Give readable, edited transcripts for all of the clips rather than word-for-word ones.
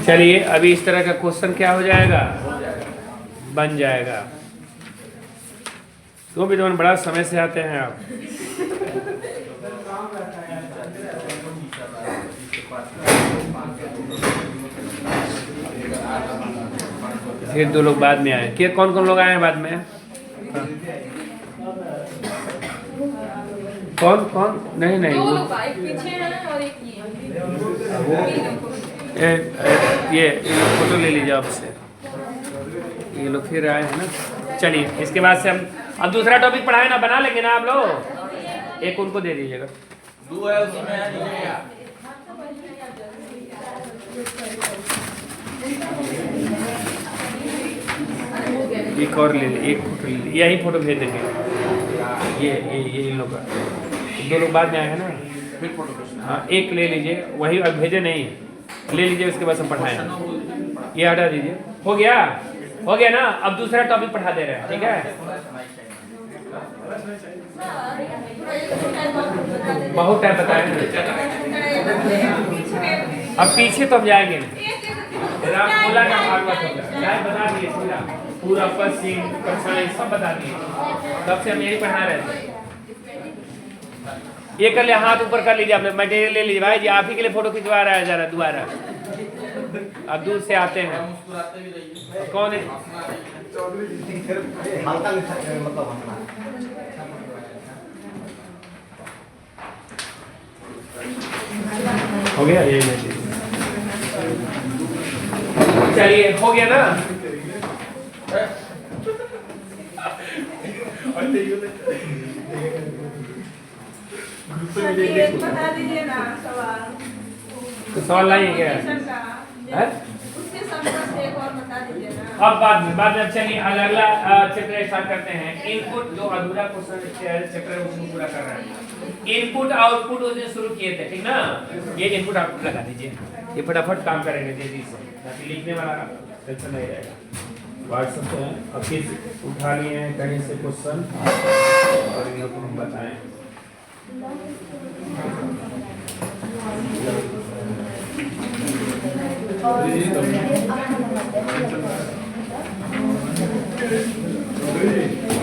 चलिए अभी इस तरह का क्वेश्चन क्या हो जाएगा, बन जाएगा। तो भी तो बड़ा समय से आते हैं आप। फिर दो लोग बाद में आए, क्या कौन कौन लोग आए हैं बाद में? कौन कौन? नहीं नहीं दो वो लोग आए, पीछे हैं और एक ये फोटो ले लीजिए आपसे, ये लोग फिर आए हैं ना। चलिए इसके बाद से हम अब दूसरा टॉपिक पढ़ाए ना, बना लेंगे ना आप लोग। एक उनको दे दीजिएगा। एक और ले लीजिए, एक फोटो ले लीजिए, यही फोटो भेज देंगे। ये इन लोग का, दो लोग बाद में आए हैं ना, फिर फोटो। हाँ एक ले लीजिए, वही अब भेजे नहीं, ले लीजिए उसके बाद हम पढ़ाएं। ये हटा दीजिए, हो गया ना। अब दूसरा टॉपिक पढ़ा दे रहे हैं, ठीक है। बहुत टाइम बताए, अब पीछे तो हम जाएंगे राम बोला का भागवत होगा, बता दिए पूरा पश्चिम कक्षाएं सब बता दिए, तब से हम यही पढ़ा रहे थे। ये कर लिया, हाथ ऊपर कर लीजिए, आपने मटेरियल ले लीजिए। भाई जी आप ही के लिए फोटो खिंचवा रहा है जरा दोबारा, अब दूर से आते हैं। कौन है? हो गया ये चलिए, हो गया ना। बता दीजिए ना सवाल, तो सवाल लाइए क्या है? उसके संबंध से एक और बता दीजिए ना। अब बाद में चलिए अगला चैप्टर स्टार्ट करते हैं। इनपुट जो अधूरा क्वेश्चन चैप्टर है उसको पूरा कर रहे हैं। इनपुट आउटपुट उस दिन शुरू किए थे, ठीक ना। ये इनपुट आउटपुट लगा दीजिए, ये फटाफट काम करेंगे तेजी से, ताकि लिखने वाला टेंशन नहीं रहेगा। व्हाट्सएप पे अब फिर उठा लिए हैं कहीं से क्वेश्चन और इन लोग को हम बताएं।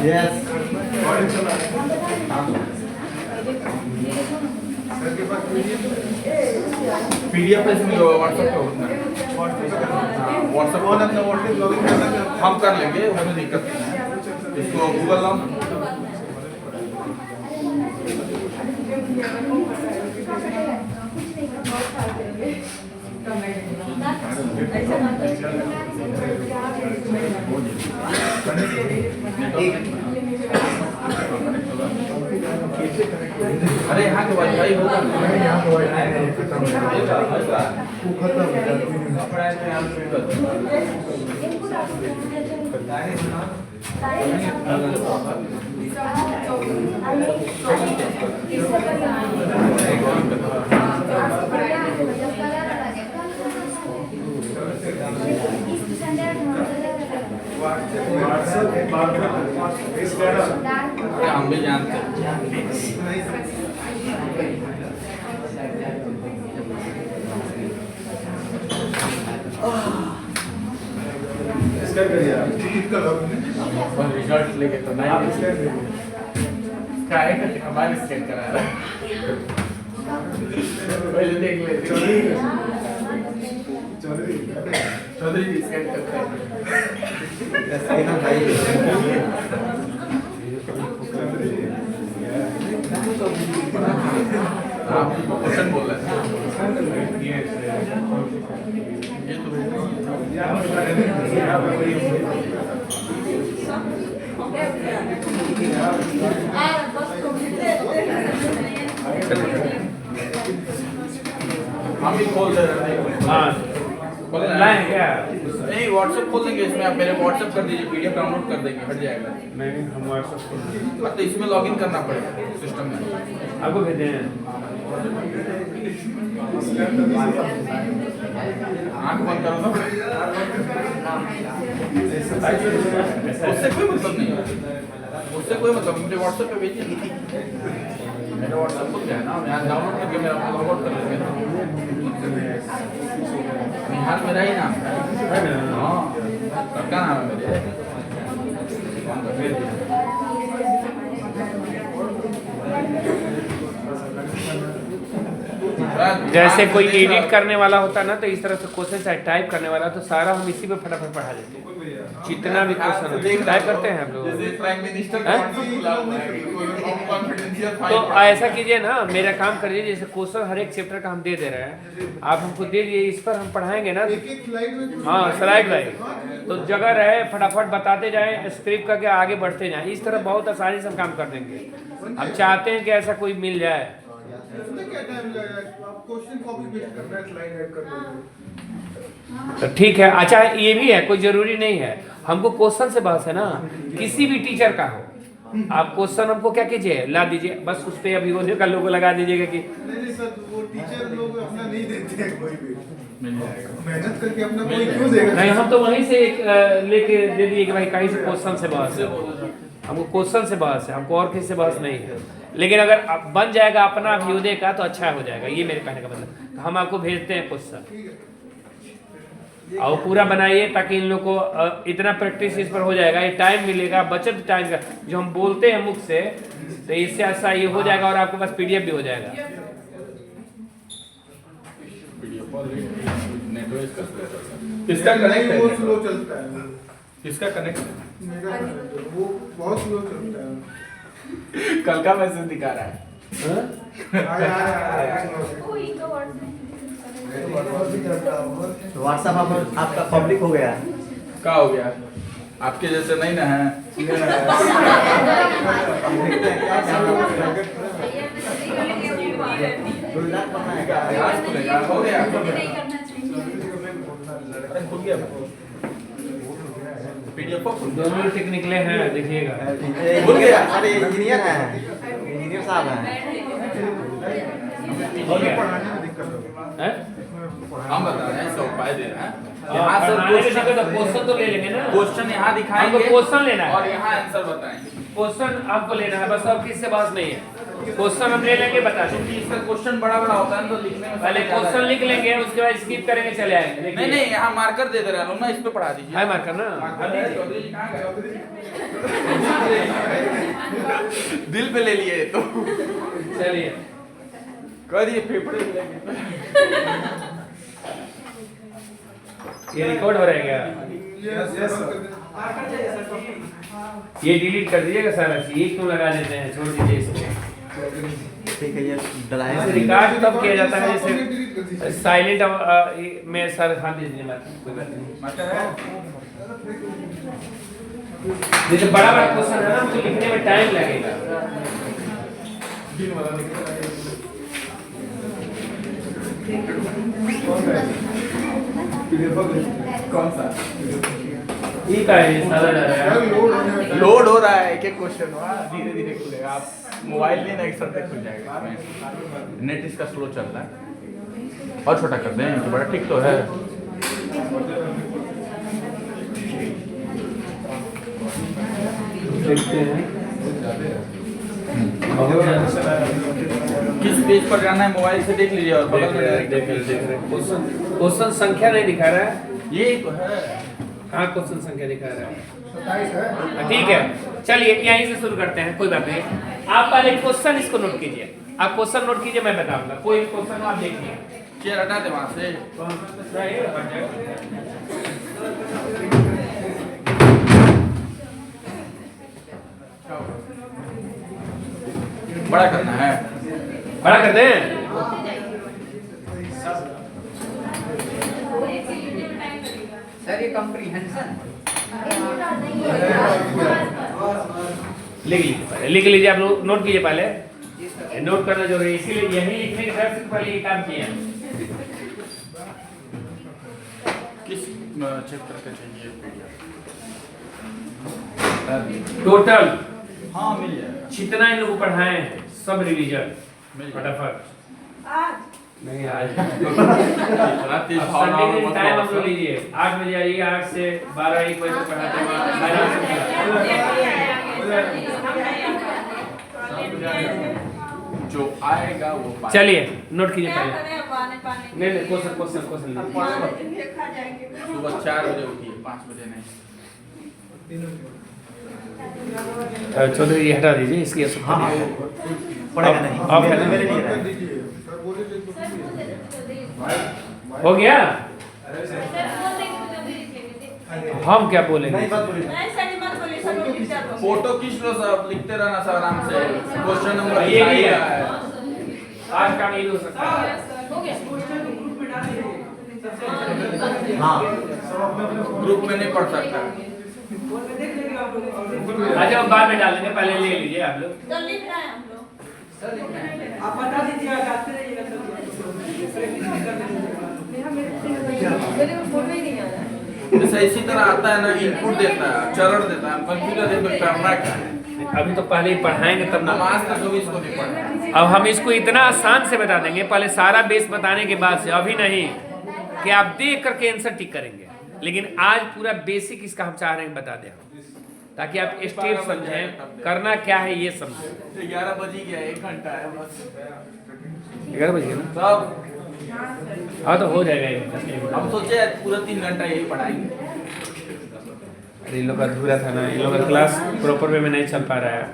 Yes. पीडीएफ पे इसमें व्हाट्सएप पे होता है, व्हाट्सएप ऑन अपना व्हाट्सएप लॉगिन करना हम कर लेंगे, उसमें दिक्कत नहीं है। इसको गूगल नाम अरे यहाँ के वाईफाई होगा, यहाँ के वाईफाई खत्म हो जाएगा, वो खत्म हो हम भी जानते हैं। रिजल्ट लेके तो नहीं हमारे स्कैन करा रहा है, पहले देख लेते चौधरी जी स्कैन करते हैं। क्वेश्चन बोल रहे हैं हम भी खोल दे रहे हैं। हाँ लाएं क्या? नहीं व्हाट्सएप खोल देंगे, इसमें आप मेरे व्हाट्सएप कर दीजिए, पीडीएफ डाउनलोड कर देंगे, हट जाएगा। नहीं हम व्हाट्सएप खोल तो इसमें लॉगिन करना पड़ेगा सिस्टम में, आपको भेजे हैं। आँख बंद करो तो उससे कोई मतलब नहीं है, उससे कोई मतलब, मुझे व्हाट्सएप पे भेजिए, मेरा व्हाट्सएप खुल गया ना, मैं डाउनलोड करके मेरा लॉग आउट कर लेंगे। मेरा ही नाम है। हाँ, सबका नाम है मेरे। जैसे कोई एडिट करने वाला होता ना तो इस तरह से क्वेश्चन टाइप करने वाला तो सारा हम इसी पे फटाफट पढ़ा देते हैं। जितना भी क्वेश्चन टाइप करते हैं हम लोग। जैसे प्राइम मिनिस्टर तो ऐसा कीजिए ना, मेरा काम करिए, जैसे क्वेश्चन हर एक चैप्टर का हम दे रहे हैं, आप हमको दे दिए, इस पर हम पढ़ाएंगे ना। हाँ, स्लाइड वाइज तो जगह रहे, फटाफट बताते जाएं, स्क्रिप्ट करके आगे बढ़ते जाएं। इस तरह बहुत आसानी से हम काम कर देंगे। हम चाहते हैं कि ऐसा कोई मिल जाए। तो ठीक है, अच्छा ये भी है, कोई जरूरी नहीं है हमको क्वेश्चन से बहस है ना, किसी भी टीचर का हो, आप क्वेश्चन हमको क्या कीजिए, ला दीजिए, बस उस पे अभी का लोगो लगा दीजिएगा कि नहीं सर, वो टीचर लोग अपना नहीं देते हैं, कोई भी मेहनत करके अपना कोई क्यों देगा। नहीं, हम तो वहीं से लेके दे दिए कि भाई कहीं से क्वेश्चन से बहस है, हमको क्वेश्चन से बहस है, हमको और किसी से बहस नहीं है। लेकिन अगर बन जाएगा अपना अभ्युदय का तो अच्छा हो जाएगा, ये मेरे कहने का मतलब। हम आपको भेजते हैं क्वेश्चन और पूरा बनाइए, ताकि इन लोग को इतना प्रैक्टिस इस पर हो जाएगा, ये टाइम मिलेगा, बचत टाइम का। जो हम बोलते हैं मुख से तो इससे अच्छा ये हो जाएगा, और आपके पास पीडीएफ भी हो जाएगा। इसका कनेक्ट है, वो स्लो चलता है, इसका कनेक्ट है। मेरा वो बहुत स्लो चलता है। कल का मैसेज दिखा रहा है। व्हाट्सएप आपका पब्लिक हो गया। क्या हो गया? आपके जैसे नहीं ना है। हो गया। खुल गया। पीडीएफ दोनों टिक निकले हैं, देखिएगा। खुल गया। अरे इंजीनियर है, इंजीनियर साहब हैं। हो गया। पढ़ाने में दिक्कत होगी। हैं? हम बता रहे हैं, सब उपाय दे रहे हैं। यहाँ से क्वेश्चन तो ले लेंगे ना, क्वेश्चन यहाँ दिखाएंगे, हमको क्वेश्चन लेना है और यहाँ आंसर बताएंगे। क्वेश्चन आपको लेना है बस, और किससे बात नहीं है। क्वेश्चन हम ले लेंगे, बता देंगे। क्योंकि इसका क्वेश्चन बड़ा बड़ा होता है तो लिखने में पहले क्वेश्चन लिख लेंगे, उसके बाद स्किप करेंगे, चले आएंगे। देखिए। नहीं, यहाँ मार्कर दे रहे हैं ना, इस पे पढ़ा दीजिए। है मार्कर ना, हाँ दीजिए। चौधरी जी कहाँ गए? दिल पे ले लिए तो चलिए, कह दिए फेफड़े में लेंगे। ये रिकॉर्ड हो रहा है क्या? ये डिलीट कर दीजिएगा सारा चीज, एक क्यों लगा देते हैं, छोड़ दीजिए इसको। ठीक है, ये डलाए रिकॉर्ड तब किया जाता है जैसे साइलेंट में सर हाँ दे दीजिए, कोई बात नहीं। जैसे बड़ा बड़ा क्वेश्चन है ना, तो लिखने में टाइम लगेगा। कौन सा? ये का है, सारा डर है। लोड हो रहा है, एक एक क्वेश्चन धीरे धीरे खुलेगा। आप मोबाइल लेना, एक साथ खुल जाएगा। नेट इसका स्लो चल रहा है, और छोटा कर दें तो बड़ा ठीक तो है। देखते हैं किस पेज पर जाना है, मोबाइल से देख लीजिए। और बगल में क्वेश्चन संख्या नहीं दिखा रहा है, ये तो है। हाँ क्वेश्चन संख्या दिखा रहा है। ठीक है, चलिए यहीं से शुरू करते हैं, कोई बात नहीं। आप पहले क्वेश्चन इसको नोट कीजिए, आप क्वेश्चन नोट कीजिए, मैं बताऊंगा। कोई क्वेश्चन आप देखिए, चेयर हटा दे वहां से। बड़ा करना है, बड़ा कर दें। सर ये कॉम्प्रिहेंशन लिख लीजिए, आप लोग नोट कीजिए पहले, नोट करना जरूरी है, इसीलिए यही लिखने के साथ पहले ये काम किया। किस चैप्टर का चाहिए पीडीएफ? टोटल हाँ मिल जाएगा। जितना इन लोगों को पढ़ाए हैं सब रिवीजन मिल जाएगा। फटाफट। आज नहीं आज इतना तेज भावना संडे में के मत टाइम रहो हम लोग सर। लीजिए, 8 बजे आइए, 8 से 12 1 बजे तक पढ़ाते हैं। जो आएगा वो पाएगा। चलिए नोट कीजिए क्या पहले। करें, अब आने पानी नहीं क्वेश्चन लीजिए। खा जाएंगे। सुबह 4 बजे उठिए, 5 बजे नहीं। चलो ये हटा दीजिए, इसकी आवश्यकता हाँ नहीं है। पड़ेगा नहीं आप है ना? मेरे लिए कर है। दीजिए सर, बोले तो हो गया? हम क्या बोलेंगे? नहीं बात बोलिए। नहीं सर, ये मत बोलिए, सब लोग टीचर लोग। फोटो खींच लो सब, लिखते रहना सब आराम से। क्वेश्चन नंबर ये भी है। है। आज का नहीं हो सकता। हो गया। हाँ ग्रुप में नहीं पढ़ सकता। अच्छा वो बाद में डालेंगे, पहले ले लीजिए आप लोग। तो लिख रहे हैं हम लोग। मेरे को फोटो ही नहीं आ रहा है। जैसे इसी तरह आता है ना, इनपुट देता है, चरण देता है, कंप्यूटर इसमें करना क्या है। अभी तो पहले ही पढ़ाएंगे तब ना। हम आज तक कभी इसको नहीं पढ़ा। अब हम इसको इतना आसान से बता देंगे, पहले सारा बेस बताने के बाद से, अभी नहीं कि आप देख करके आंसर टिक करेंगे। लेकिन आज पूरा बेसिक इसका हम चाह रहे हैं बता दें, ताकि आप स्टेप समझें, करना क्या है ये समझें। 11 बज ही गया, 1 घंटा है बस। 11 बजे ना? सब हाँ तो हो जाएगा ये। हम सोचे पूरा 3 घंटा यही पढ़ाएंगे। अरे इन लोग का अधूरा था ना, इन लोग का क्लास प्रॉपर वे में नहीं चल पा रहा है।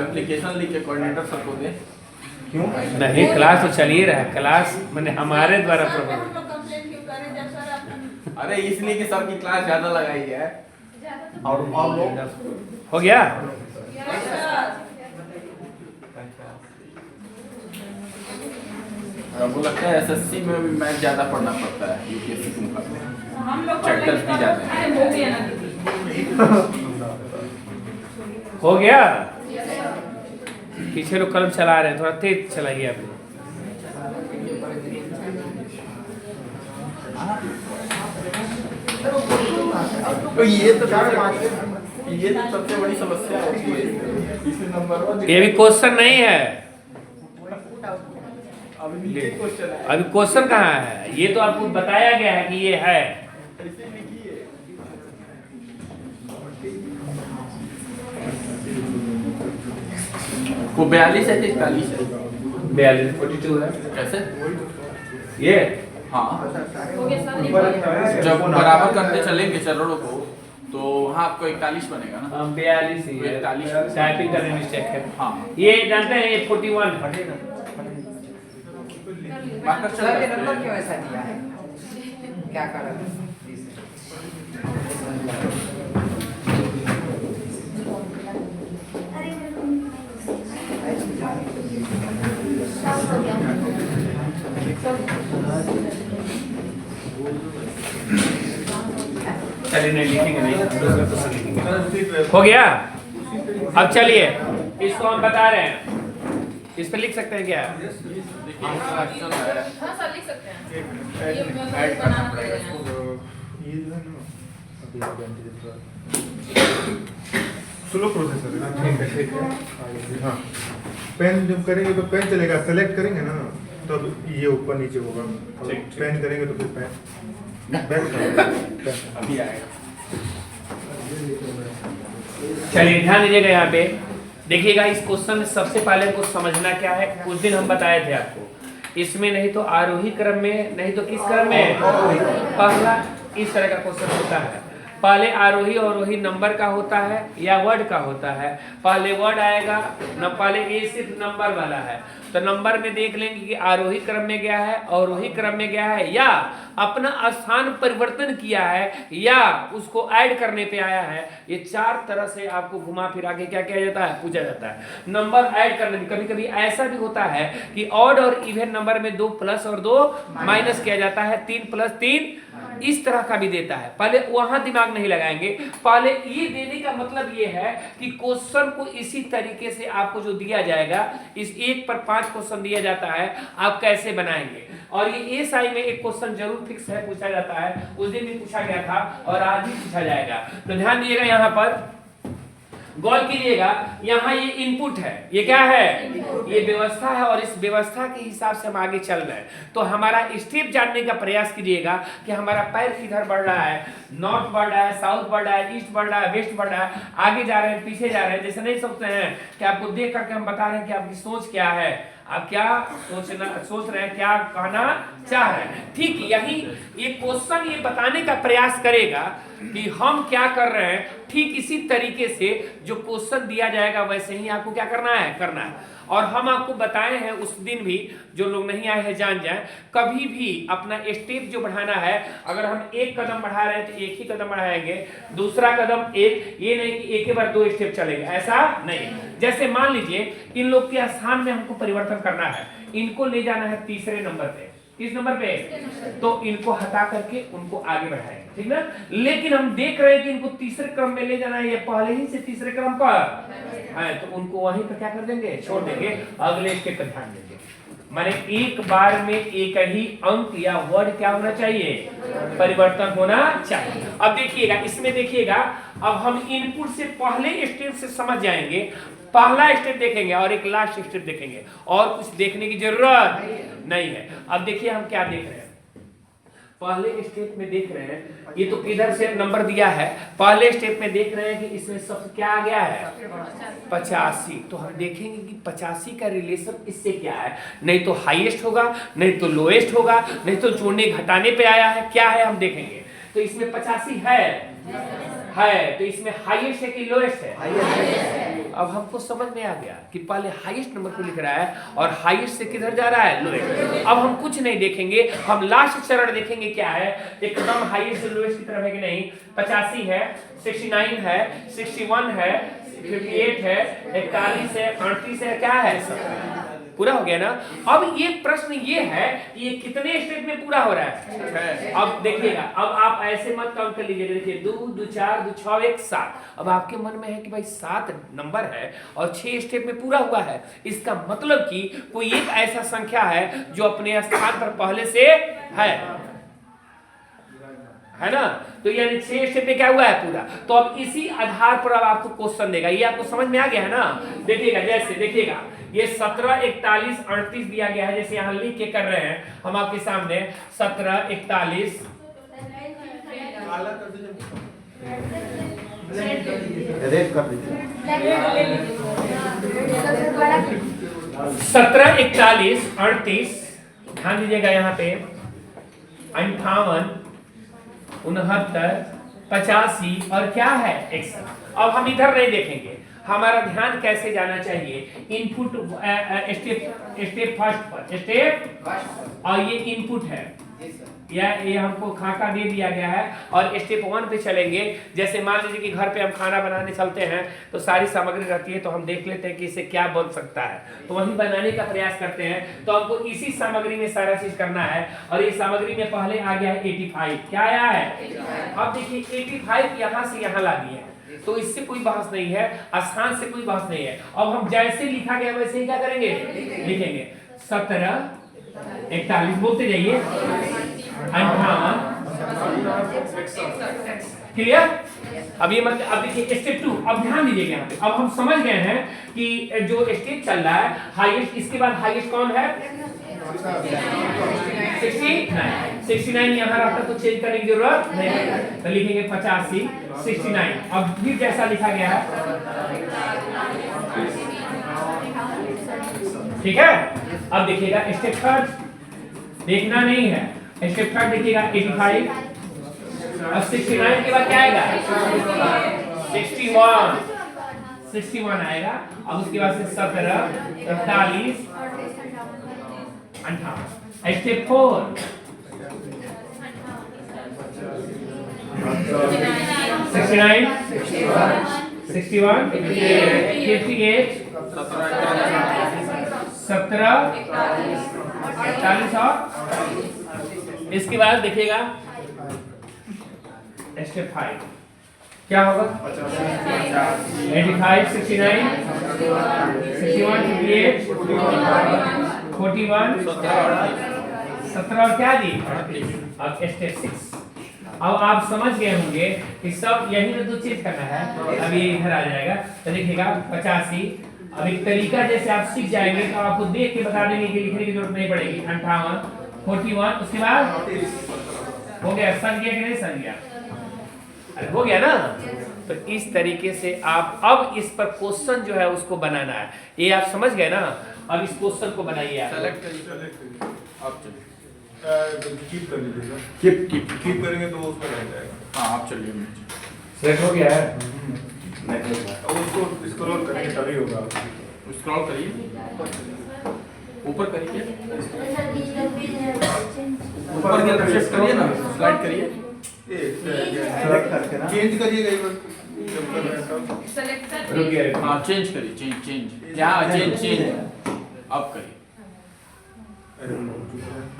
एप्लीकेशन लिख के कोऑर्डिनेटर सबको दे। क्यों? नहीं क्लास तो चल ही रहा है, क्लास मैंने हमारे द्वारा सर, प्रॉपर। हम लोग कंप्लेंट क्यों करें जब सर अपन अरे इसलिए कि सबकी क्लास ज्यादा लगाई है। और लोग हो गया? हमको लगता है एसएससी में भी मैथ ज्यादा पढ़ना पड़ता है यूपीएससी के मुकाबले। हम लोग चैप्टर्स भी ज्यादा हैं। अरे हो गया ना। हो गया? पीछे लोग कलम चला रहे हैं, थोड़ा तेज चलाइए आप लोग। तो ये तो सबसे बड़ी समस्या होती है। इसी नंबर ये भी क्वेश्चन नहीं है, अभी नीचे क्वेश्चन है। अभी क्वेश्चन कहाँ है? ये तो आपको बताया गया है कि ये है। ऐसे लिखिए। वो 42 है कि 41 है? 42 42 है। कैसे? ये हो हाँ, गया सर, एक बार। जब बराबर करते चलेंगे चरणों को तो वहाँ आपको 41 बनेगा ना। 42 ही है, 42 टाइपिंग करने मिस्टेक है। हाँ, ये जानते हैं, ये 41 मार्कर चल सर ये रहा नंबर है। क्यों ऐसा दिया है? क्या कारण? चलिए नहीं लिखेंगे, नहीं दूसरा क्वेश्चन लिखेंगे। हो गया? अब चलिए इसको हम बता रहे हैं, इस पे लिख सकते हैं क्या? देखिए क्लास चल रहा है। हाँ सर लिख सकते हैं। ये ऐड करना बनाना पड़ेगा पड़ेगा। इसको। ये जो है ना, स्लो प्रोसेसर है। ठीक है। हाँ, पेन जब करेंगे तो पेन चलेगा, सेलेक्ट करेंगे ना तब ये ऊपर नीचे होगा। और ठीक। पेन करेंगे तो फिर पेन अभी आएगा। चलिए ध्यान दीजिएगा यहाँ पे, देखिएगा इस क्वेश्चन में सबसे पहले कुछ समझना क्या है। उस दिन हम बताए थे आपको, इसमें नहीं तो आरोही क्रम में, नहीं तो किस क्रम में, पहला इस तरह का क्वेश्चन होता है। पहले आरोही अवरोही नंबर का होता है या वर्ड का होता है। पहले वर्ड आएगा न, पहले ये सिर्फ नंबर वाला है तो नंबर में देख लेंगे कि आरोही क्रम में गया है, अवरोही क्रम में गया है, या अपना स्थान परिवर्तन किया है, या उसको ऐड करने पे आया है। ये 4 तरह से आपको घुमा फिरा के क्या किया जाता है, पूछा जाता है। नंबर ऐड करने में कभी कभी ऐसा भी होता है कि ऑड और इवन नंबर में 2 प्लस और 2 माइनस किया जाता है, 3 प्लस 3 इस तरह का भी देता है। पहले वहां दिमाग नहीं लगाएंगे, पहले ये देने का मतलब ये है कि क्वेश्चन को इसी तरीके से आपको जो दिया जाएगा, इस 1 पर 5 क्वेश्चन दिया जाता है, आप कैसे बनाएंगे। और ये एसआई में एक क्वेश्चन जरूर फिक्स है, पूछा जाता है, उस दिन भी पूछा गया था और आज भी पूछा जाएगा। तो ध्यान दीजिएगा, यहाँ पर गौर कीजिएगा, यहाँ ये इनपुट है, ये क्या है, ये व्यवस्था है, और इस व्यवस्था के हिसाब से हम आगे चल रहे हैं। तो हमारा स्टेप जानने का प्रयास कीजिएगा कि हमारा पैर किधर बढ़ रहा है, नॉर्थ बढ़ रहा है, साउथ बढ़ रहा है, ईस्ट बढ़ रहा है, वेस्ट बढ़ रहा है, आगे जा रहे हैं, पीछे जा रहे हैं। जैसे नहीं सोचते हैं कि आपको देख करके हम बता रहे हैं कि आपकी सोच क्या है, आप क्या सोच रहे हैं, क्या कहना चाह रहे हैं। ठीक यही ये क्वेश्चन ये बताने का प्रयास करेगा कि हम क्या कर रहे हैं। ठीक इसी तरीके से जो क्वेश्चन दिया जाएगा वैसे ही आपको क्या करना है। और हम आपको बताए हैं उस दिन भी, जो लोग नहीं आए हैं जान जाएं, कभी भी अपना स्टेप जो बढ़ाना है, अगर हम एक कदम बढ़ा रहे हैं तो एक ही कदम बढ़ाएंगे, दूसरा कदम एक, ये नहीं कि एक ही बार 2 स्टेप चलेंगे, ऐसा नहीं। जैसे मान लीजिए इन लोग के स्थान में हमको परिवर्तन करना है, इनको ले जाना है तीसरे नंबर पे। किस नंबर पे? तो इनको हटा करके उनको आगे बढ़ाएंगे, ठीक ना। लेकिन हम देख रहे हैं कि इनको तीसरे क्रम में ले जाना है, ये पहले ही से तीसरे क्रम पर है, तो उनको वहीं पर क्या कर देंगे, छोड़ देंगे, अगले स्टेप पर ध्यान देंगे। माने एक बार में एक ही अंक या वर्ड क्या होना चाहिए, परिवर्तन होना चाहिए। अब देखिएगा, इसमें देखिएगा, अब हम इनपुट से पहले स्टेप से समझ जाएंगे, पहला स्टेप देखेंगे और एक लास्ट स्टेप देखेंगे, और कुछ देखने की जरूरत नहीं है। अब देखिए हम क्या देख रहे हैं, पहले स्टेप में देख रहे हैं, ये तो किधर से नंबर दिया है, पहले स्टेप में देख रहे हैं कि इसमें सबसे क्या आ गया है, 85। तो हम देखेंगे कि 85 का रिलेशन इससे क्या है, नहीं तो हाईएस्ट होगा, नहीं तो लोएस्ट होगा, नहीं तो जोड़ने घटाने पे आया है, क्या है हम देखेंगे। तो इसमें 85 है, तो इसमें हाईएस्ट है कि लोएस्ट है। अब हमको समझ में आ गया कि पहले हाईएस्ट नंबर को लिख रहा है और हाईएस्ट से किधर जा रहा है, लोएस्ट। अब हम कुछ नहीं देखेंगे, हम लास्ट चरण देखेंगे क्या है, एकदम हाईएस्ट से लोएस्ट की तरफ है कि नहीं। 85 है, 69 है, 61 है, 58 है, 41 है, 38 है, क्या है, पूरा हो गया ना। अब ये प्रश्न ये है कि ये कितने स्टेप में पूरा हो रहा है। अब देखिएगा, अब आप ऐसे मत काउंट कर लीजिए, देखिए 2, 2, 4, 2, 6, 1, 7। अब आपके मन में है कि भाई 7 नंबर है और 6 स्टेप में पूरा हुआ है, इसका मतलब कि कोई एक ऐसा संख्या है जो अपने स्थान पर पहले से है ना। तो यानी 6 स्टेप में क्या हुआ है, पूरा। तो अब इसी आधार पर अब आपको क्वेश्चन देगा, ये आपको समझ में आ गया है ना। देखिएगा, जैसे देखिएगा, ये 17, 41, 38 दिया गया है, जैसे यहाँ लिख के कर रहे हैं हम आपके सामने, 17, 41, 17, 41, 38, ध्यान दीजिएगा यहाँ पे, 58, 69, 85 और क्या है, 61। अब हम इधर नहीं देखेंगे, हमारा ध्यान कैसे जाना चाहिए, इनपुट स्टेप फर्स्ट पर, स्टेप, और ये इनपुट है, ये हमको खाका दे दिया गया है, और स्टेप 1 पे चलेंगे। जैसे मान लीजिए कि घर पे हम खाना बनाने चलते हैं तो सारी सामग्री रहती है, तो हम देख लेते हैं कि इससे क्या बन सकता है, तो वही बनाने का प्रयास करते हैं। तो हमको इसी सामग्री में सारा चीज करना है, और ये सामग्री में पहले आ गया है 85, क्या आया है। अब देखिए 85 यहाँ से यहाँ ला दिए, तो इससे कोई बहस नहीं है, स्थान से कोई बहस नहीं है। अब हम जैसे लिखा गया वैसे ही क्या करेंगे, लिखेंगे। 17, 41 बोलते जाइए, 58, क्लियर। अब ये मतलब, अब देखिए स्टेप 2, अब ध्यान दीजिएगा यहाँ पे, अब हम समझ गए हैं कि जो स्टेप चल रहा है हाईएस्ट, इसके बाद हाईएस्ट कौन है, 69 यहाँ रहता तो चेंज करने की जरूरत नहीं, तो लिखेंगे 85, 69। अब फिर जैसा लिखा गया है, ठीक है। अब देखिएगा स्टेप 3, देखना नहीं है, स्टेप 3 देखिएगा, 85 और 69 के बाद क्या आएगा, 61 आएगा। अब उसके बाद से 17, 41, 58। स्टेप 4, 69, 61, 58, 17, 48 और इसके बाद देखिएगा स्टेप 5 क्या होगा, 85, 69, 61, 58, 41, 17 और क्या दी। अब स्टेप 6, अब आप समझ गए होंगे कि सब यही में 2 चीज करना है। अब ये इधर आ जाएगा, तो देखिएगा 85। अब एक तरीका जैसे आप सीख जाएंगे तो आपको देख के बता देंगे कि लिखने की जरूरत नहीं पड़ेगी। 58, 41, उसके बाद हो गया, संग गया कि नहीं संग गया, अरे हो गया ना। तो इस तरीके से आप अब इस पर क्वेश्चन जो है उसको बनाना है, ये आप समझ गए ना। अब इस क्वेश्चन को बनाइए आप। सेलेक्ट करिए, आप चलिए। कीप कर लीजिएगा। कीप करेंगे तो उसमें रह जाएगा। हाँ, आप चलिए नीचे। सेट हो गया है? अब उसको स्क्रॉल करेंगे तभी होगा। स्क्रॉल करिए, ऊपर करिए, ऊपर की तरफ शिफ्ट करिए ना, स्लाइड करिए। सेलेक्ट करके ना चेंज करिएगा एक बार जब कर रहे हैं तब। सेलेक्ट रुकिए हाँ, चेंज करिए, चेंज यहाँ चेंज अब करिए।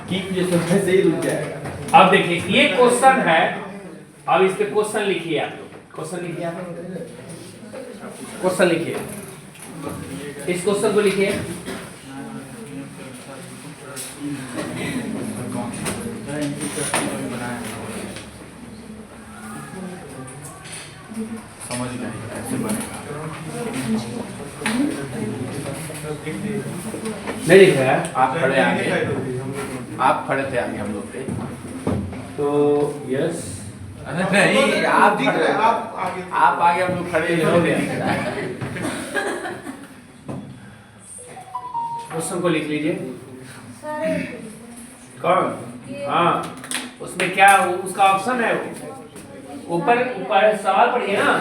कीप जैसे वैसे ही रुक जाएगा। अब देखिए ये क्वेश्चन है, अब इस पे क्वेश्चन लिखिए आप लोग। क्वेश्चन लिखिए आप, क्वेश्चन लिखिए, इस क्वेश्चन को लिखिए। समझ गए कैसे बनेगा। नहीं लिखा है आप खड़े आगे, आप खड़े थे आगे हम लोग के। तो यस, अरे नहीं, आप दिख रहा है, आप आगे हम लोग खड़े हो गया। दिख रहा है। क्वेश्चन को लिख लीजिए। कौन? हाँ, उसमें क्या उसका ऑप्शन है वो ऊपर ऊपर सवाल पढ़िए ना।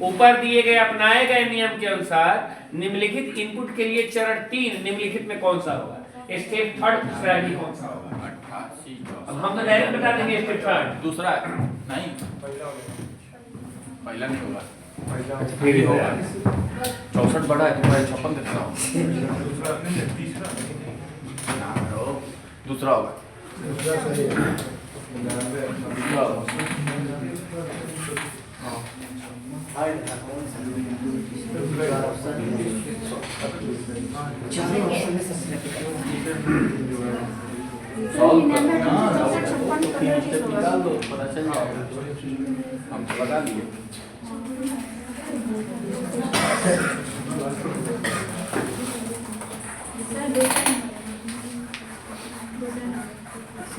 ऊपर दिए गए अपनाए गए नियम के अनुसार निम्नलिखित इनपुट के लिए चरण 3 निम्नलिखित में कौन सा होगा? स्टेप थर्ड स्ट्रैटेजी कौन सा होगा? 88 अब हम तो डायरेक्ट बता देंगे स्टेप थर्ड। दूसरा नहीं, पहला नहीं होगा। फिर ही होगा। 64 बड़ा है, तुम्हारे 56 कितना हो? दूसरा होगा। सॉल्व करना, तीन स्टेप निकाल दो, पता चल जाएगा। हम तो बता दिए।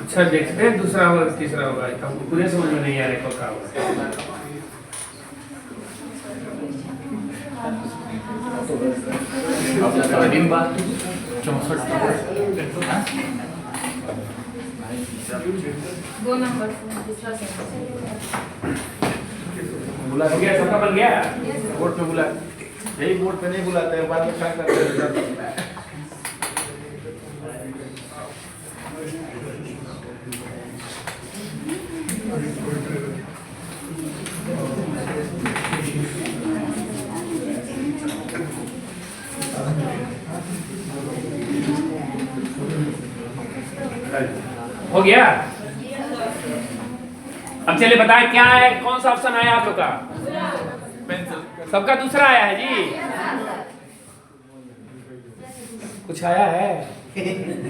अच्छा देखते हैं दूसरा होगा तीसरा होगा, हमको पूरे समझ में नहीं आ रहा क्या होगा। अब दिन बाद 64 दो नंबर दूसरा सेंटेंस बुला हो गया, सबका बन गया। बोर्ड पे बुला, यही बोर्ड पे नहीं बुलाते हैं, बाद में क्या करते हैं। हो गया। अब चलिए बताएं क्या है, कौन सा ऑप्शन आया आप लोग का? पेंसिल सबका दूसरा आया है जी। कुछ आया है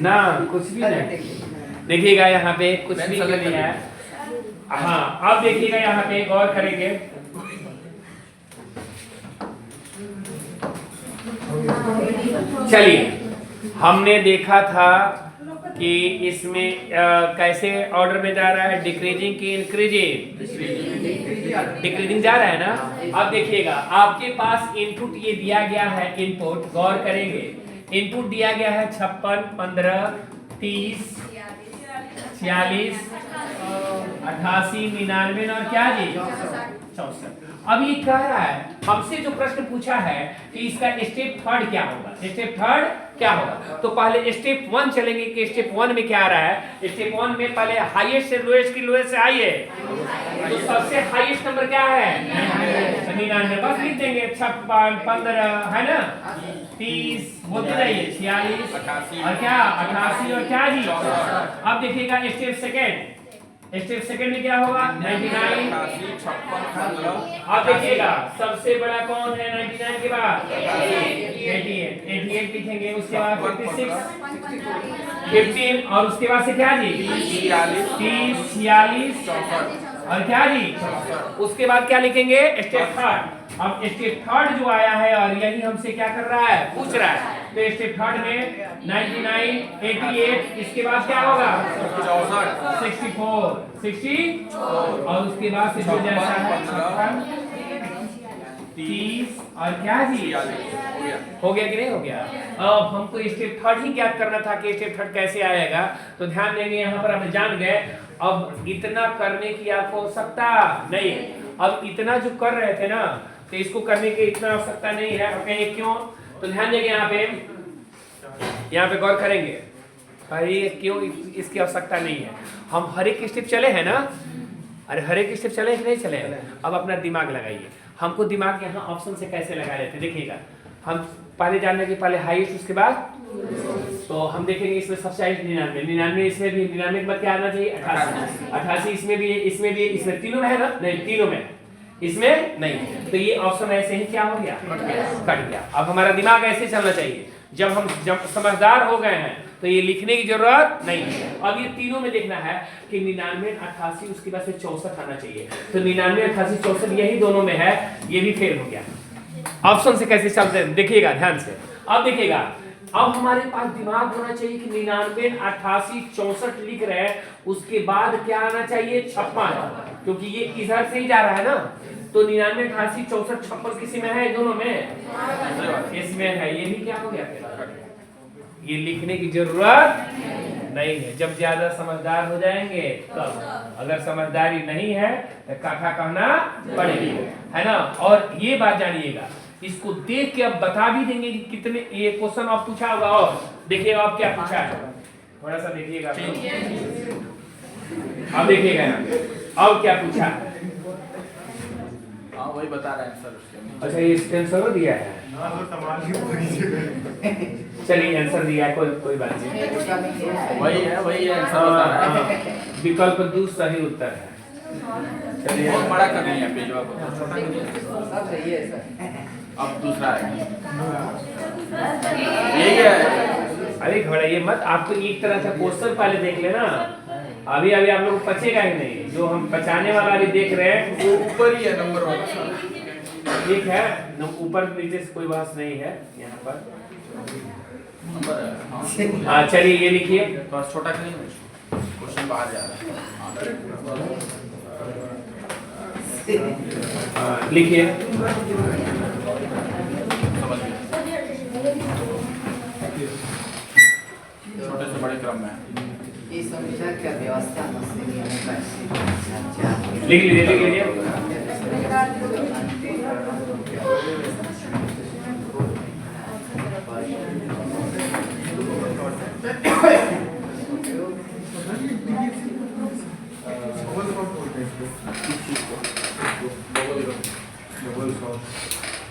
ना? कुछ भी नहीं। देखिएगा यहाँ पे कुछ भी नहीं है। हाँ, अब देखिएगा यहाँ पे गौर करेंगे। चलिए, हमने देखा था कि इसमें कैसे ऑर्डर में जा रहा है, डिक्रीजिंग की इंक्रीजिंग? डिक्रीजिंग जा रहा है ना। अब देखिएगा आपके पास इनपुट ये दिया गया है, इनपुट गौर करेंगे, इनपुट दिया गया है 56, 15, 30, 46, 88, 99 और क्या जी 64। अब ये कह रहा है हमसे जो प्रश्न पूछा है कि इसका स्टेप थर्ड क्या होगा, स्टेप थर्ड क्या होगा। तो पहले स्टेप 1 चलेंगे कि स्टेप 1 में क्या आ रहा है। स्टेप 1 में पहले हाईएस्ट से लोएस्ट की लोएस्ट से हाई है, तो सबसे हाईएस्ट नंबर क्या है 99। बस लिख देंगे 56, 15 है ना, 30 बोलते जाइए, 46 और क्या 88 और क्या जी। अब देखिएगा स्टेप सेकेंड, स्टेप सेकंड में क्या होगा 99। अब देखिएगा सबसे बड़ा कौन है 99 के बाद 88 लिखेंगे, उसके बाद 56, 15 और उसके बाद से क्या जी 30, 46 और क्या जी, उसके बाद क्या लिखेंगे स्टेप थर्ड। अब स्टेप थर्ड जो आया है और यही हमसे क्या कर रहा है, पूछ रहा है। तो स्टेप थर्ड में 99, 88, इसके बाद क्या होगा 64, 60 और उसके बाद से जो जैसा है 30 और क्या जी हो गया कि नहीं हो गया। अब हमको स्टेप थर्ड ही ज्ञात करना था कि स्टेप थर्ड कैसे आएगा। तो ध्यान देंगे यहाँ पर हम जान गए। अब इतना करने की आपको आवश्यकता नहीं है। अब इतना जो कर रहे थे ना, तो इसको करने की इतना आवश्यकता नहीं है। अब कहेंगे क्यों, तो ध्यान देंगे यहाँ पे गौर करेंगे अरे क्यों इसकी आवश्यकता नहीं है। हम हर एक स्टेप चले हैं ना, अरे हर एक स्टेप चले कि नहीं चले। अब अपना दिमाग लगाइए। हमको दिमाग यहाँ ऑप्शन से कैसे लगा लेते देखिएगा। हम पहले जानने के पहले हाईएस्ट, उसके बाद तो हम देखेंगे इसमें सबसे हाईएस्ट 99, इसमें भी 99 के बाद क्या आना चाहिए 88 इसमें भी इसमें तीनों में है ना, नहीं तीनों में, इसमें नहीं। तो ये ऑप्शन ऐसे ही क्या हो गया, कट गया। अब हमारा दिमाग ऐसे चलना चाहिए। जब समझदार हो गए हैं तो ये लिखने की जरूरत नहीं है। अब ये तीनों में देखना है कि 99 88 उसके बाद से 64 आना चाहिए। तो 99 88 64 यही दोनों में है, ये भी फेल हो गया। ऑप्शन से कैसे चलते हैं देखिएगा ध्यान से। अब देखिएगा, अब हमारे पास दिमाग होना चाहिए कि 99 88 64 लिख रहे हैं, उसके बाद क्या आना चाहिए 56, क्योंकि ये इधर से ही जा रहा है ना। तो 99 88 64 56 किसी में है, दोनों में इसमें है। ये भी क्या हो गया, ये लिखने की जरूरत नहीं है। जब ज्यादा समझदार हो जाएंगे तब, अगर समझदारी नहीं है तो काका कहना पड़ेगी, है ना। और ये बात जानिएगा, इसको देख के अब बता भी देंगे कि कितने ये क्वेश्चन आप पूछा होगा। और देखिएगा आप क्या पूछा है, थोड़ा सा देखिएगा अब देखिएगा अब क्या पूछा है। हाँ वही बता रहे हैं सर। अच्छा ये आंसर दिया है, चलिए आंसर दिया है, कोई बात नहीं। वही है आंसर बता रहा है। विकल्प 2 सही उत्तर है। चलिए बहुत बड़ा कर रही है पेज को, सब सही है सर। अब दूसरा है यही है। अरे घबराइए मत, आपको एक तरह का क्वेश्चन पहले देख लेना। अभी आप लोग पचेगा ही नहीं। जो हम पचाने वाला अभी देख रहे हैं वो ऊपर ही है नंबर वाला, ठीक है, ऊपर नीचे से कोई बात नहीं है यहाँ पर। नंबर है हाँ चलिए ये लिखिए। तो छोटा नहीं क्वेश्चन बाहर जा रहा है। लिखिए समझ गए, छोटे से बड़े क्रम में ये समझा क्या व्यवस्था लिख लीजिए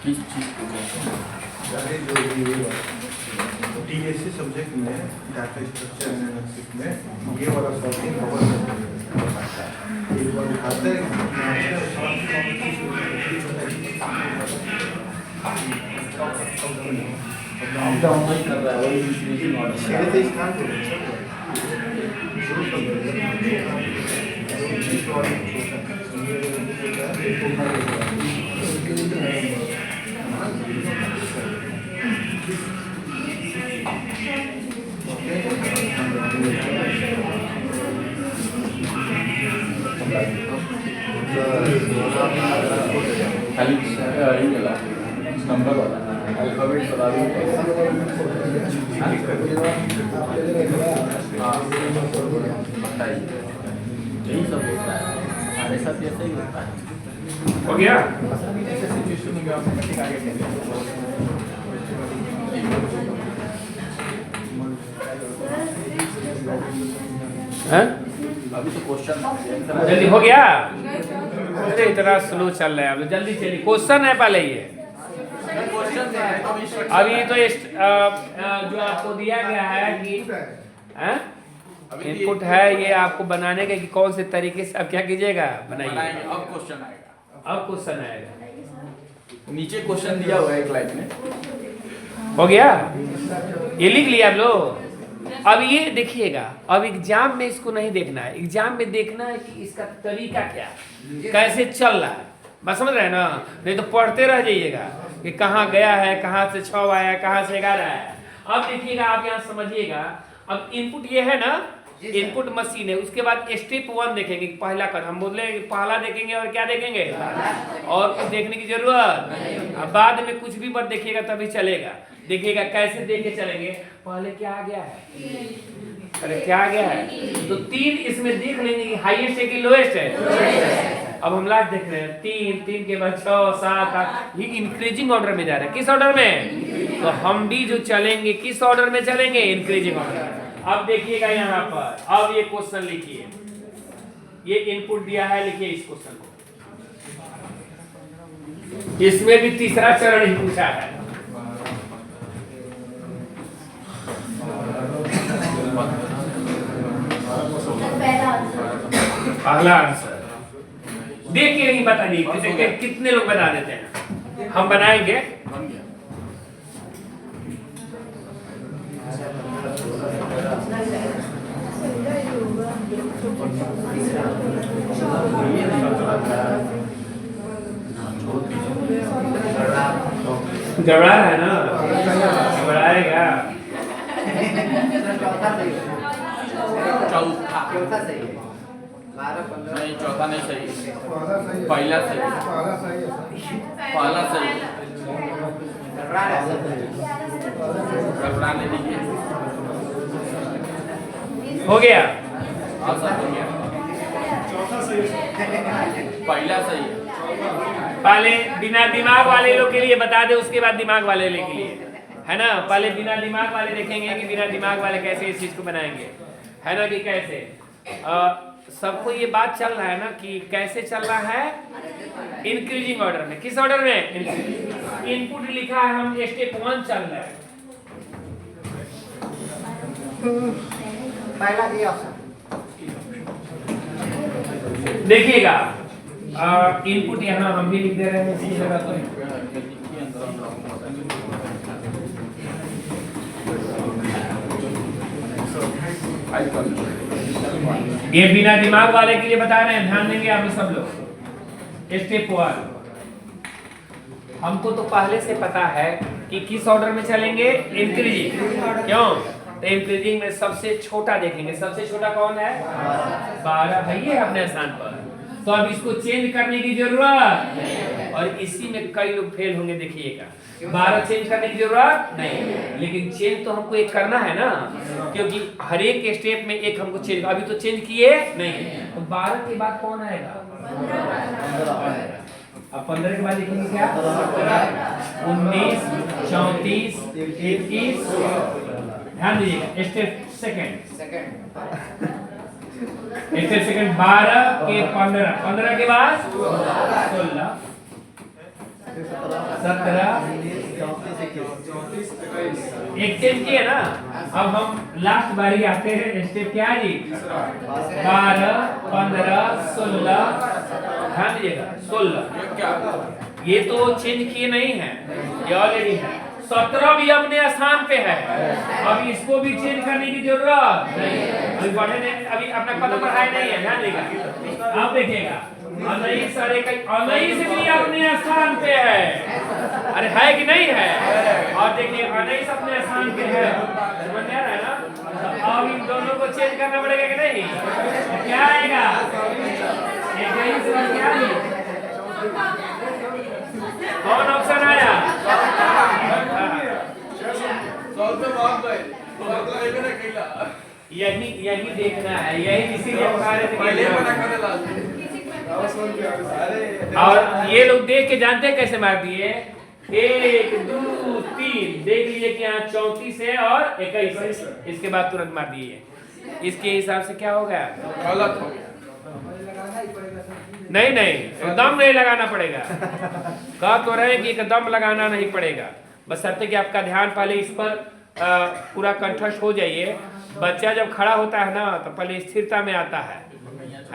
किस चीज को DSC सब्जेक्ट में डाटा स्ट्रक्चर एनालिसिस में ये वाला सॉर्टिंग कवर करता है। एक बार उठाते हैं डाउनलोड कर रहा है वही इंफॉर्मेशन वाला शेयर से स्टार्ट हो रहा है। खाली ये वाला नंबर वाला अल्फाबेट बता दूं। बताइए यही सब होता है हमारे साथ, ऐसा ही होता है। हो गया। सिचुएशन में ऑटोमेटिक आगे हैं? अभी तो क्वेश्चन जल्दी हो गया। अरे इतना स्लो चल रहा है, अब जल्दी चलिए। क्वेश्चन है पहले ये, क्वेश्चन अभी तो जो आपको दिया गया है कि इनपुट है ये आपको बनाने का कि कौन से तरीके से अब क्या कीजिएगा बनाइए। अब क्वेश्चन आएगा, अब क्वेश्चन आएगा। नीचे क्वेश्चन दिया हुआ है एक लाइन में। हो गया, ये लिख लिया आप लोग। अब ये देखिएगा, अब एग्जाम में इसको नहीं देखना है, एग्जाम में देखना है कि इसका तरीका क्या, कैसे चल रहा है। बस समझ रहे हैं ना, नहीं तो पढ़ते रह जाइएगा कि कहाँ गया है, कहाँ से 6 आया, कहाँ से 11 आया। अब देखिएगा, आप यहाँ समझिएगा। अब इनपुट ये है ना, इनपुट मशीन है। उसके बाद स्टेप 1 देखेंगे, पहला कदम हम बोले पहला देखेंगे और क्या देखेंगे, और कुछ देखने की जरूरत। अब बाद में कुछ भी मत देखिएगा तभी चलेगा। देखिएगा कैसे देख के चलेंगे। पहले क्या आ गया है, अरे क्या आ गया है, तो 3 इसमें देख लेंगे कि हाईएस्ट है कि लोएस्ट है। अब हम लास्ट देख रहे हैं 3 के बाद 6 7 8, ये इंक्रीजिंग ऑर्डर में जा रहा है। किस ऑर्डर में, तो हम भी जो चलेंगे किस ऑर्डर में चलेंगे, इंक्रीजिंग ऑर्डर में। अब देखिएगा यहाँ पर, अब ये क्वेश्चन लिखिए, ये इनपुट दिया है, लिखिए इस क्वेश्चन को। इसमें भी तीसरा चरण ही पूछा है। पहला आंसर देख के नहीं बता दीजिए, कितने लोग बता देते हैं, हम बनाएंगे। गड़बड़ा है ना, गड़बड़ाएगा। चौथा सही है। 12 15 नहीं, चौथा नहीं सही, पहला सही, पहला सही, गड़बड़ाने दीजिए। हो गया, हाँ सर हो गया, पहला सही है। पहले बिना दिमाग वाले लोग के लिए बता दे, उसके बाद दिमाग वाले के लिए, है ना। पहले बिना दिमाग वाले देखेंगे कि बिना दिमाग वाले कैसे इस चीज को बनाएंगे, है ना, कि कैसे। सबको ये बात चल रहा है ना कि कैसे चल रहा है, इंक्रीजिंग ऑर्डर में। किस ऑर्डर में, इनपुट लिखा है, हम स्टेप 1 चल रहा है। पहला ये ऑप्शन देखिएगा, इनपुट यहाँ हम भी लिख दे रहे हैं इसी जगह पर। ये बिना दिमाग वाले के लिए बता रहे हैं, ध्यान देंगे आप सब लोग। स्टेप 1, हमको तो पहले से पता है कि किस ऑर्डर में चलेंगे, इंक्रीजिंग। क्यों, तो इंक्रीजिंग में सबसे छोटा देखेंगे। सबसे छोटा कौन है, 12 है, ये अपने स्थान पर। तो अब इसको चेंज करने की जरूरत, और इसी में कई लोग फेल होंगे। देखिएगा 12 चेंज करने की जरूरत नहीं, लेकिन चेंज तो हमको एक करना है ना, क्योंकि हर एक स्टेप में एक हमको चेंज, अभी तो चेंज किए नहीं। तो 12 के बाद कौन आएगा, अब 15 के बाद लिखेंगे क्या, 19 34 21। ध्यान दीजिएगा, स्टेप सेकंड, स्टेप सेकंड 12 के 15 के बाद 16 17 एक चेंज किए ना। अब हम लास्ट बारी आते हैं, स्टेप क्या है जी, 12 15 16। ध्यान दीजिएगा 16, ये तो चेंज किए नहीं है, ये ऑलरेडी है। 17 भी अपने स्थान पे है, अब इसको भी चेंज करने की जरूरत नहीं। अभी बढ़े नहीं, अभी अपना कदम बढ़ाए नहीं है, ध्यान देगा। आप देखिएगा 19 भी अपने स्थान पे है, अरे है कि नहीं है। और देखिए 19 अपने स्थान पे है, समझ में आ रहा है ना। अब इन दोनों को चेंज करना पड़ेगा कि नहीं, क्या आएगा, 21 और क्या है, कौन ऑप्शन आया, यही देखना है, यही इसीलिए बता रहे थे। और ये लोग देख के जानते हैं कैसे मार दिए, 1 2 3 देख लीजिए कि यहाँ 34 है और 21, इसके बाद तुरंत मार दिए। इसके हिसाब से क्या हो गया, गलत हो गया। नहीं एकदम नहीं लगाना पड़ेगा। कह तो रहे कि एकदम लगाना नहीं पड़ेगा, बस शर्त कि आपका ध्यान पहले इस पर पूरा कंठस्थ हो जाइए। बच्चा जब खड़ा होता है ना तो पहले स्थिरता में आता है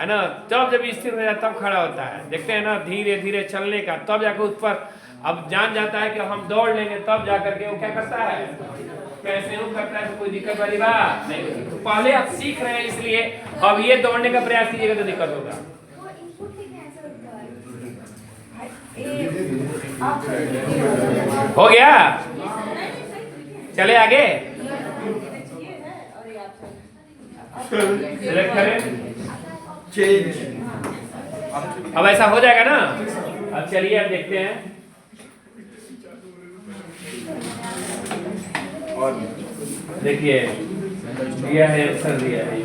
ना, तब जब स्थिर हो जाता है तब खड़ा होता है। देखते हैं ना धीरे धीरे चलने का, तब जाकर उस पर अब जान जाता है कि हम दौड़ लेंगे, तब जाकर के वो क्या करता है, कैसे वो करता है, तो कोई दिक्कत वाली बात नहीं। तो पहले आप सीख रहे हैं, इसलिए अब ये दौड़ने का प्रयास कीजिएगा तो दिक्कत होगा। हो गया, चले आगे। सेलेक्ट करें। चेंज अब ऐसा हो जाएगा ना। अब चलिए अब देखते हैं। और देखिए दिया है, आंसर दिया है।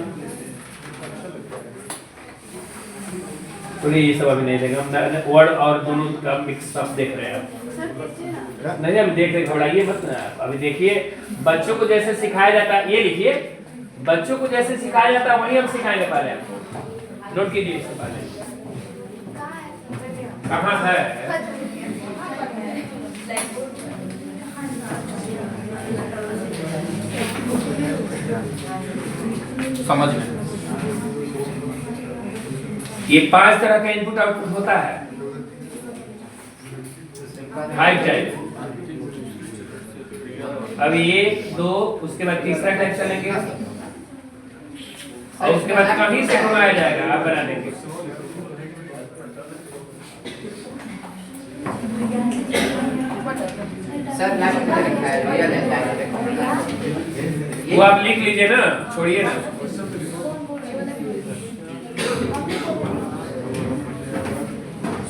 तो ये सब अभी नहीं देगा, हम वर्ड और दोनों का मिक्स अप देख रहे हैं। नहीं अभी देख रहे, घबराइए मत ना। अभी देखिए बच्चों को जैसे सिखाया जाता है, ये लिखिए बच्चों को जैसे सिखाया जाता है वही हम सिखाएंगे। पहले आपको नोट कीजिए इससे पहले कहाँ है। समझ में ये 5 तरह का इनपुट आउटपुट होता है। 5 टाइप। अभी 1 2 उसके बाद तीसरा टाइप चलेंगे और उसके बाद कहीं से घुमाया जाएगा। आप बना देंगे। सर लास्ट में लिखा है रियल एंड डायरेक्ट। वो आप लिख लीजिए ना, छोड़िए ना।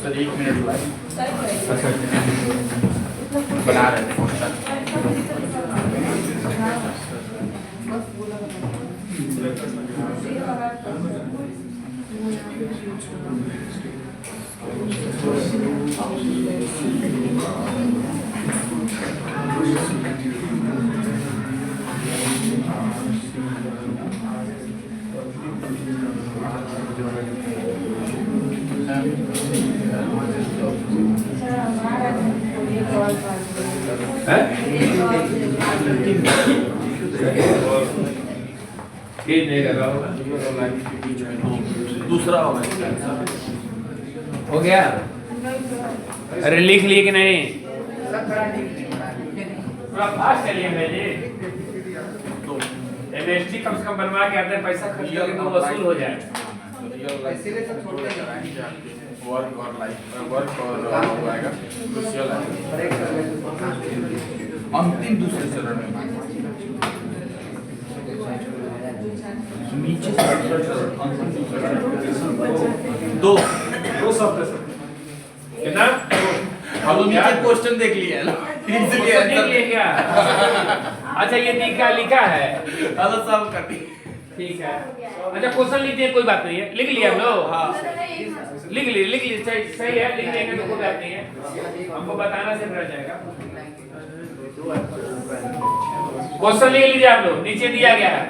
सर 1 मिनट लाए बना रहे थे क्वेश्चन। ये नहीं लगा होगा। दूसरा होगा हो गया। अरे लिख लिए कि नहीं? थोड़ा फास्ट चलिए मेरे। एमएसटी कम से कम बनवा के आते पैसा खर्च करके तो वसूल हो जाए। इसीलिए सब छोड़ते हैं। वर्क और लाइफ वर्क और हो जाएगा सोशल अंतिम दूसरे चरण में नीचे से अंतिम दूसरे चरण दो शब्द कितना? अब नीचे क्वेश्चन देख लिया इजीली देख लिए क्या? अच्छा ये लिखा है। अलग सब कर दी ठीक है। अच्छा क्वेश्चन लिख दिए, कोई बात नहीं है। लिख लिया हम लोग। हाँ लिख लिए सही है। लिख लेंगे तो कोई बात नहीं है। हमको बताना सिर्फ रह जाएगा। क्वेश्चन लिख लीजिए आप लोग, नीचे दिया गया है।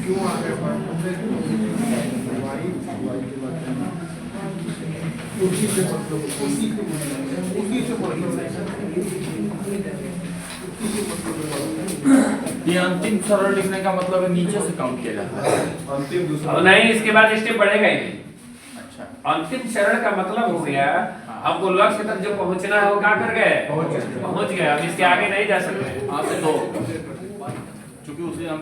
क्यों आ गए उसी से मतलब ये अंतिम सरल लिखने का मतलब है नीचे से काउंट किया जाता है। अंतिम दूसरा नहीं, इसके बाद स्टेप बढ़ेगा ही नहीं। अच्छा अंतिम चरण का मतलब हो गया हमको लक्ष्य तक जो पहुंचना है वो क्या कर गए? पहुंच गए। अब इसके आगे नहीं जा सकते। हाँ से दो क्योंकि उसे हम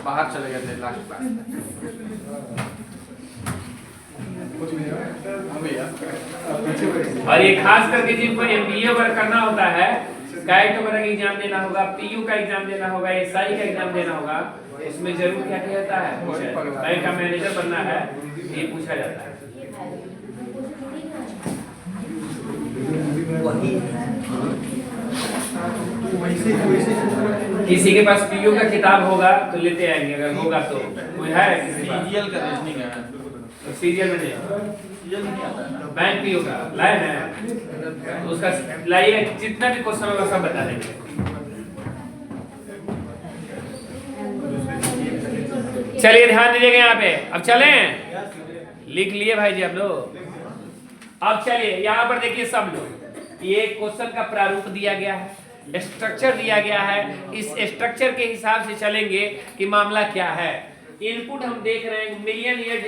बाहर चले गए थे लास्ट क्लास में। और ये खास करके जिनको एमबीए वगैरह करना होता है, कैट वगैरह का एग्जाम देना होगा, पीयू का एग्जाम देना होगा, एसआई का एग्जाम देना होगा, उसमें जरूर क्या क्या होता है? बैंक का मैनेजर बनना है, ये पूछा जाता है। किसी के पास पीयू का किताब होगा तो लेते आएंगे, अगर होगा तो। कोई है किसी के पास? सीजीएल का रीजनिंग है तो सीजीएल में नहीं, सीजीएल नहीं आता है ना। बैंक पीयू का लाए हैं तो उसका लाइए, जितना भी क्वेश्चन होगा सब बता देंगे। चलिए ध्यान दीजिएगा यहाँ पे। अब चलें, लिख लिए भाई जी आप लोग। अब चलिए यहाँ पर देखिए सब लोग, ये क्वेश्चन का प्रारूप दिया गया है, स्ट्रक्चर दिया गया है। इस स्ट्रक्चर के हिसाब से चलेंगे कि मामला क्या है। इनपुट हम देख रहे हैं million year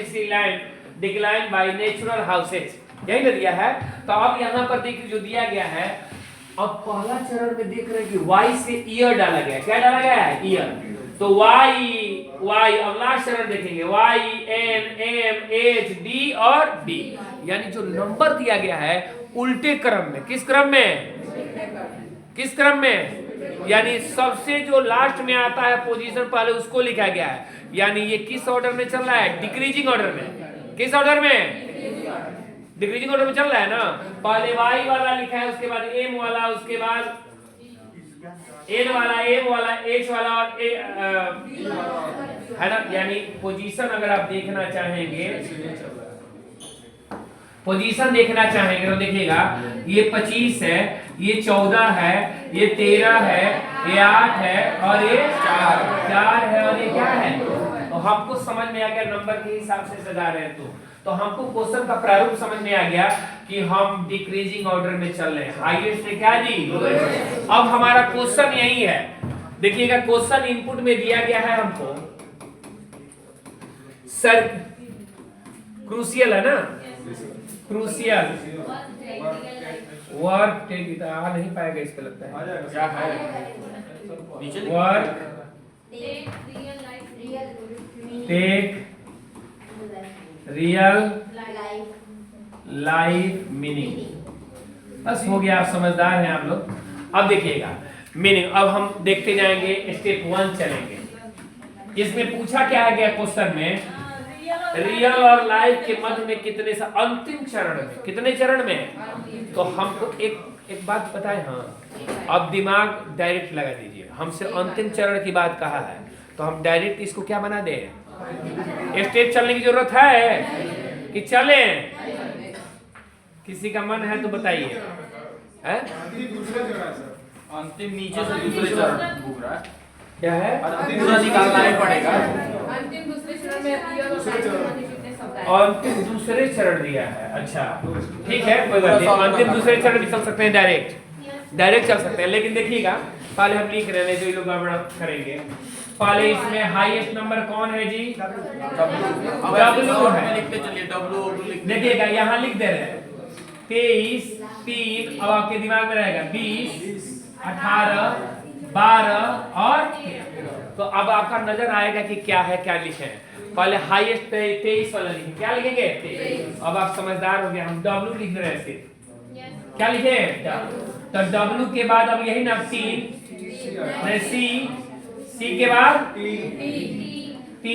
decline by natural houses, यही ना दिया है। तो अब यहाँ पर देखिए जो दिया गया है, अब पहला चरण में देख रहे हैं कि y से ईयर डाला गया है। क्या डाला गया है? ईयर। तो y अब लास्ट चरण देखेंगे y n m h d और b। यानी जो नंबर दिया गया है उल्टे क्रम में, किस क्रम में, किस क्रम में, यानी सबसे जो लास्ट में आता है पोजीशन पहले उसको लिखा गया है। यानी ये किस ऑर्डर में चल रहा है, डिक्रीजिंग ऑर्डर में, किस ऑर्डर में, डिक्रीजिंग ऑर्डर में चल रहा है ना। पहले y वाला लिखा है, उसके बाद m वाला, उसके बाद n वाला, m वाला, h वाला और है ना। यानी पोजीशन अगर आप देखना चाहेंगे, पोजीशन देखना चाहेंगे तो देखिएगा ये 25 है, ये 14 है, ये 13 है, ये 8 है और ये 4 है और ये क्या है। तो हमको समझ में आ गया नंबर के हिसाब से सजा रहे हैं तो हमको क्वेश्चन का प्रारूप समझ में आ गया कि हम डिक्रीजिंग ऑर्डर में चल रहे हैं, हाईएस्ट से क्या जी। अब हमारा क्वेश्चन यही है, देखिएगा क्वेश्चन इनपुट में दिया गया है हमको सर, क्रूशियल है ना, क्रूशियल वर्क टेक, आ नहीं पाएगा इस पे लगता है क्या है work take real life meaning. बस हो गया, आप समझदार हैं आप लोग। अब देखिएगा मीनिंग, अब हम देखते जाएंगे, स्टेप 1 चलेंगे। इसमें पूछा क्या है गया क्वेश्चन में, रियल और लाइफ के मध्य में कितने सा अंतिम चरण में, कितने चरण में। तो हमको एक बात बताए, हाँ अब दिमाग डायरेक्ट लगा दीजिए, हमसे अंतिम चरण की बात कहा है तो हम डायरेक्ट इसको क्या बना दे, स्टेप चलने की जरूरत है कि चले, किसी का मन है तो बताइए। अंतिम नीचे से दूसरे चरण घूम रहा है, क्या है, पूरा निकालना ही पड़ेगा। अंतिम दूसरे चरण में रियल और लाइफ में कितने शब्द आए? अंतिम दूसरे चरण दिया है, अच्छा ठीक है कोई बात नहीं, अंतिम दूसरे चरण भी चल सकते हैं, डायरेक्ट चल सकते हैं। लेकिन देखिएगा पहले हम लिख रहे हैं जो ये लोग गड़बड़ करेंगे। पहले इसमें हाईएस्ट नंबर कौन है जी, W है, लिखते चलिए W। देखिएगा यहाँ लिख दे रहे हैं 23, 3, अब आपके दिमाग में रहेगा 20, 18, 12 और 13। तो अब आपका नजर आएगा कि क्या है, क्या लिखे हैं। पहले हाईएस्ट 23 वाला लिखेंगे, क्या लिखेंगे 23। अब आप समझदार हो गए, हम W लिख रहे हैं सिर्फ, क्या लिखे तो W के बाद अब यही ना 3, C के बाद T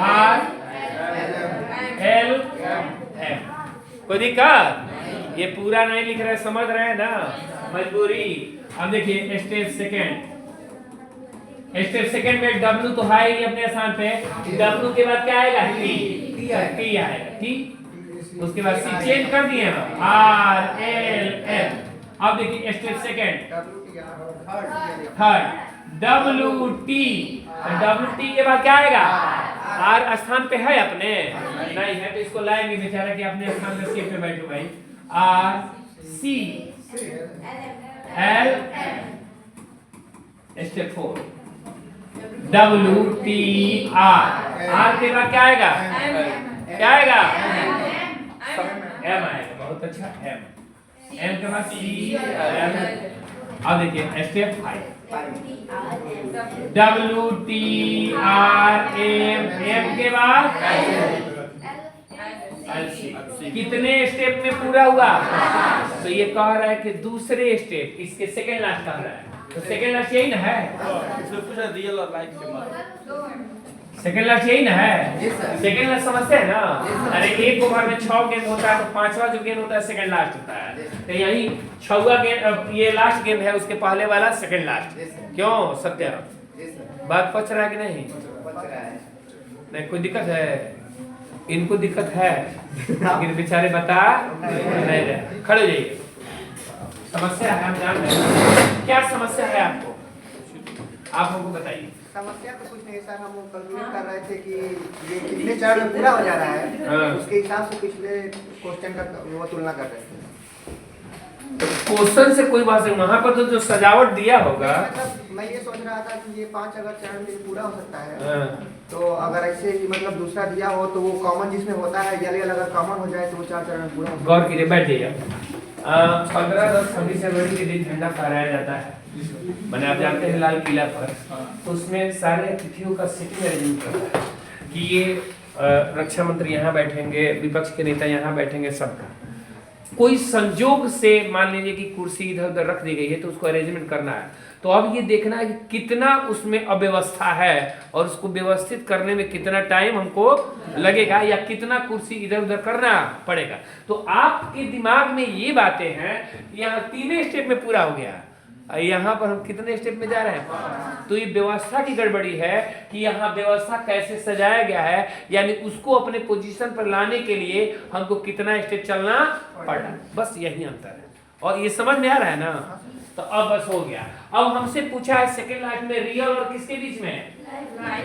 R L M। कोई दिक्कत, ये पूरा नहीं लिख रहे, समझ रहे हैं ना, मजबूरी। अब देखिए स्टेप सेकंड में W तो है ही अपने स्थान पे, W के बाद क्या आएगा T आएगा, ठीक। उसके बाद C चेंज कर दिए हम, R L M। अब देखिए step second third W T के बाद क्या आएगा, R स्थान पे है अपने नहीं है तो इसको लाएंगे बेचारा कि अपने स्थान पे सीट पे बैठो भाई। R C L step 4 W T R के बाद क्या आएगा, क्या आएगा M आएगा, बहुत अच्छा M के बाद C M। अब देखिए step 5 W T R M के बाद कितने स्टेप में पूरा हुआ, तो ये कह रहा है कि दूसरे स्टेप, इसके सेकंड लास्ट कह रहा है, तो सेकंड लास्ट यही ना है, रियल और लाइफ के मध्य सेकंड लास्ट यही ना है, सेकंड लास्ट समझते हैं ना। अरे एक ओवर में 6 गेंद होता है तो 5वां जो गेंद होता है सेकंड लास्ट होता है, तो यही 6वां गेंद ये लास्ट गेंद है, उसके पहले वाला सेकंड लास्ट। क्यों सत्य, बात पच रहा है कि नहीं, नहीं कोई दिक्कत है, इनको दिक्कत है लेकिन बेचारे बता नहीं रहे। खड़े हो जाइए, समस्या है हम जान रहे हैं, क्या समस्या है आपको, आप हमको बताइए। समस्या तो कुछ नहीं सर, हम कैलकुलेट कर रहे थे कि ये कितने चरण में पूरा हो जा रहा है, उसके हिसाब से पिछले क्वेश्चन का वो तुलना कर रहे थे। क्वेश्चन से कोई बात नहीं, वहाँ पर तो जो सजावट दिया होगा, मतलब मैं ये सोच रहा था कि ये 5 अगर चरण में पूरा हो सकता है, तो अगर ऐसे ही मतलब दूसरा दिया हो तो वो कॉमन जिसमें होता है या अगर कॉमन हो जाए तो वो 4 चरण में पूरा हो। गौर कीजिए, बैठ जाइए। 15 अगस्त 26 जनवरी के दिन झंडा फहराया जाता है, मैंने आप जानते हैं लाल किला पर, तो उसमें सारे अतिथियों का सिटिंग अरेंजमेंट करता है कि ये रक्षा मंत्री यहाँ बैठेंगे, विपक्ष के नेता यहाँ बैठेंगे, सबका कोई संजोग से मान लीजिए कि कुर्सी इधर उधर रख दी गई है तो उसको अरेंजमेंट करना है, तो अब ये देखना है कि कितना उसमें अव्यवस्था है और उसको व्यवस्थित करने में कितना टाइम हमको लगेगा या कितना कुर्सी इधर उधर करना पड़ेगा। तो आपके दिमाग में ये बातें हैं, यहाँ 3 स्टेप में पूरा हो गया, यहाँ पर हम कितने स्टेप में जा रहे हैं। तो ये व्यवस्था की गड़बड़ी है कि यहाँ व्यवस्था कैसे सजाया गया है, यानी उसको अपने पोजीशन पर लाने के लिए हमको कितना स्टेप चलना पड़ा, बस यही अंतर है। और ये समझ में आ रहा है ना, तो अब बस हो गया। अब हमसे पूछा है सेकेंड लाइफ में रियल और किसके बीच में,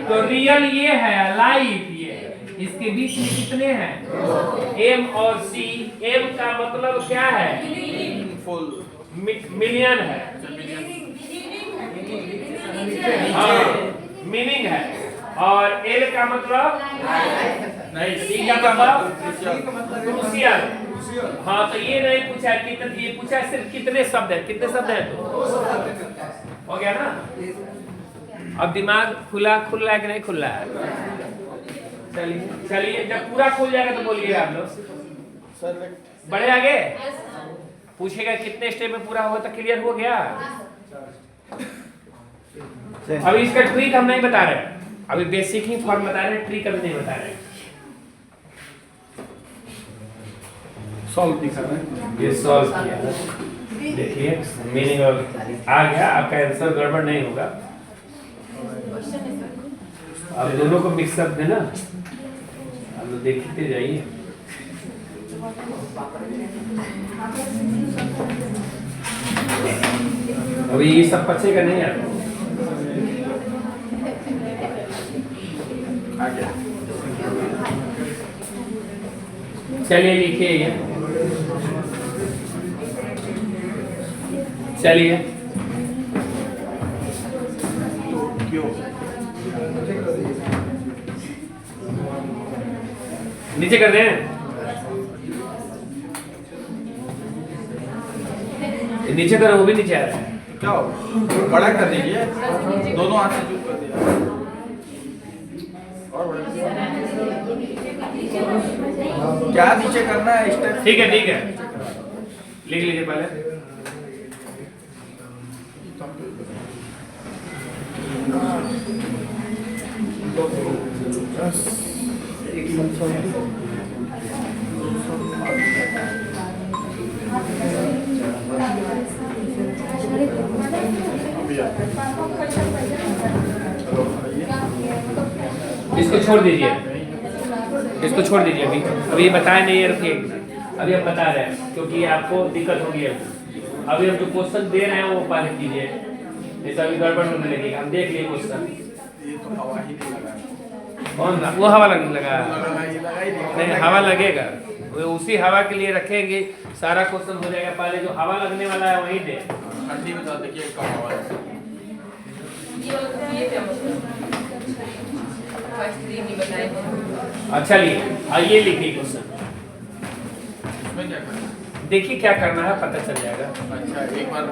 तो रियल ये है, लाइफ ये, इसके बीच में कितने हैं, एम और सी। एम का मतलब क्या है, मिलियन है, मीनिंग है, और एल का मतलब नहीं, सी का मतलब क्रूशियल। हाँ, तो ये नहीं पूछा है कितने, ये पूछा है सिर्फ कितने शब्द है, कितने शब्द है, तो हो गया ना। अब दिमाग खुल रहा है कि नहीं खुल रहा है। चलिए जब पूरा खुल जाएगा तो बोलिएगा आप लोग। बढ़े आगे पूछेगा कितने स्टेप में पूरा होगा, तो क्लियर हो गया। अभी इसका ट्रिक हम नहीं बता रहे, अभी बेसिक ही फॉर्म बता रहे हैं, ट्रिक अभी नहीं बता रहे। सॉल्व दिखा रहे हैं, ये सॉल्व किया, देखिए मीनिंग आ गया, आपका आंसर गड़बड़ नहीं होगा। अब दोनों को मिक्सअप देना, अब तो देखते जाइए। अभी ये सब पचेगा नहीं आपको। चलिए लिखिए ये, चलिए नीचे कर दें, नीचे करो, वो भी नीचे आ रहा है। क्या हो? बड़ा कर दीजिए, दोनों हाथ से चुप कर दिया। और बड़ा क्या नीचे करना है स्टेप? ठीक है ठीक है, लिख लीजिए पहले। इसको छोड़ दीजिए, इसको छोड़ दीजिए, अभी ये बताया नहीं है, रखिए अभी हम बता रहे हैं क्योंकि आपको दिक्कत होगी। अभी हम जो क्वेश्चन दे रहे हैं वो पढ़ कीजिए, जैसे अभी गड़बड़ होने लगेगा। हम देख लिए क्वेश्चन, ये तो हवा ही नहीं लगा। कौन वो हवा लगने लगा? नहीं, हवा लगेगा, वो उसी हवा के लिए रखेंगे, सारा क्वेश्चन हो जाएगा। पहले जो हवा लगने वाला है वही दे। ठंडी में तो देखिए कम हवा है। अच्छा लिए आइए लिखिए क्वेश्चन, इसमें क्या करना है? देखिए क्या करना है, पता चल जाएगा। अच्छा एक बार